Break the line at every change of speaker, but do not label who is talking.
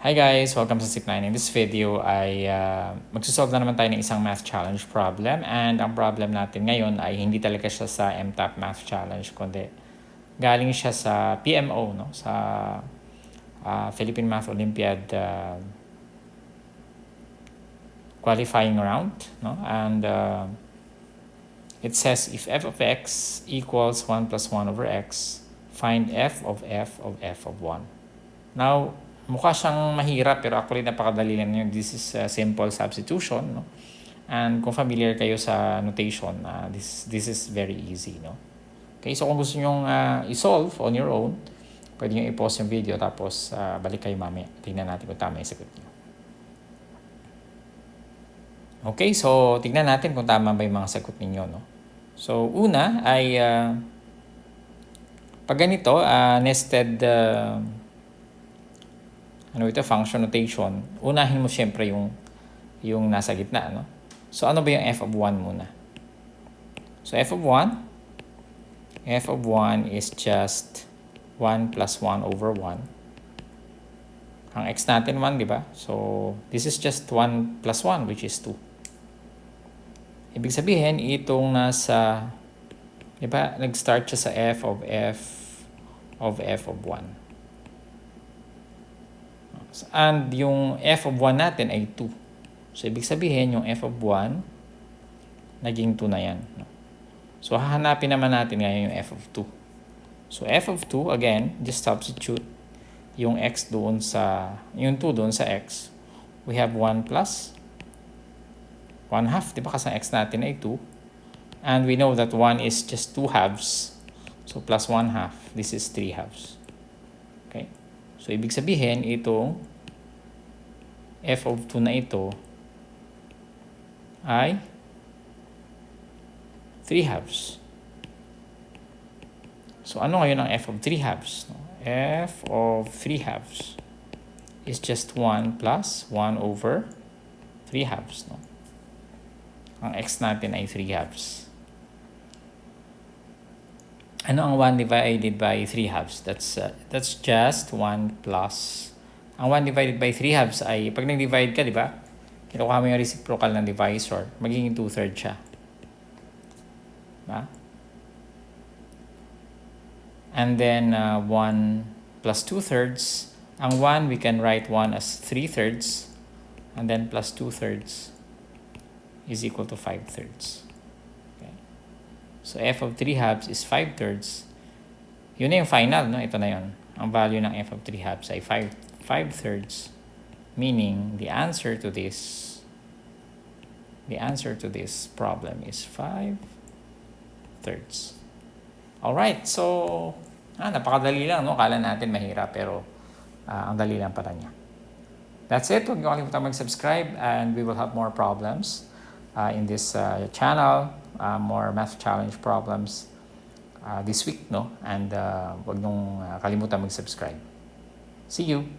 Hi guys! Welcome sa Zip9. In this video ay magsusolve na naman tayo ng isang math challenge problem, and ang problem natin ngayon ay hindi talaga siya sa MTAP Math Challenge kundi galing siya sa PMO, no? Sa Philippine Math Olympiad qualifying round, no? And it says if f of x equals 1 plus 1 over x, find f of f of 1. Now, mukha siyang mahirap pero actually napakadali lang yun. This is simple substitution, no? And kung familiar kayo sa notation, this is very easy, no? Okay, so kung gusto nyo i-solve on your own, pwede nyo i-pause yung video tapos balik kayo mamaya. Tingnan natin kung tama yung sagot nyo. Okay, so tingnan natin kung tama ba yung mga sagot ninyo, no? So una ay pag ganito, nested function notation, unahin mo siyempre yung nasa gitna, no? So ano ba yung f of 1 muna? So f of 1 is just 1 plus 1 over 1. Ang x natin 1, di ba? So this is just 1 plus 1, which is 2. Ibig sabihin, itong nasa, di ba, nag-start siya sa f of 1. And yung f of 1 natin ay 2. So, ibig sabihin, yung f of 1, naging 2 na yan. So, hahanapin naman natin ngayon yung f of 2. So, f of 2, again, just substitute yung x doon sa, yung 2 doon sa x. We have 1 plus 1 half. Diba kasi ang x natin ay 2. And we know that 1 is just 2 halves. So, plus 1 half. This is 3 halves. Okay? So, ibig sabihin, itong f of 2 na ito ay 3 halves. So, ano ngayon ang f of 3 halves? F of 3 halves is just 1 plus 1 over 3 halves. No? Ang x natin ay 3 halves. Ano ang 1 divided by 3 halves? That's just 1 plus. Ang 1 divided by 3 halves ay, pag nag-divide ka, di ba? Kinukuha mo yung reciprocal ng divisor. Magiging 2/3 siya. Diba? And then, 1 plus 2/3. Ang 1, we can write 1 as 3/3. And then, plus 2/3 is equal to 5/3. So, f of 3 halves is 5/3. Yun na yung final, no? Ito na yun. Ang value ng f of 3 halves ay 5/3. Meaning, the answer to this problem is 5/3. Alright, so, napakadali lang, no? Kala natin mahirap, pero ang dali lang pala niya. That's it. Huwag niyo kalimutan mag-subscribe and we will have more problems in this channel. More math challenge problems this week, no? And huwag niyong kalimutan mag-subscribe. See you!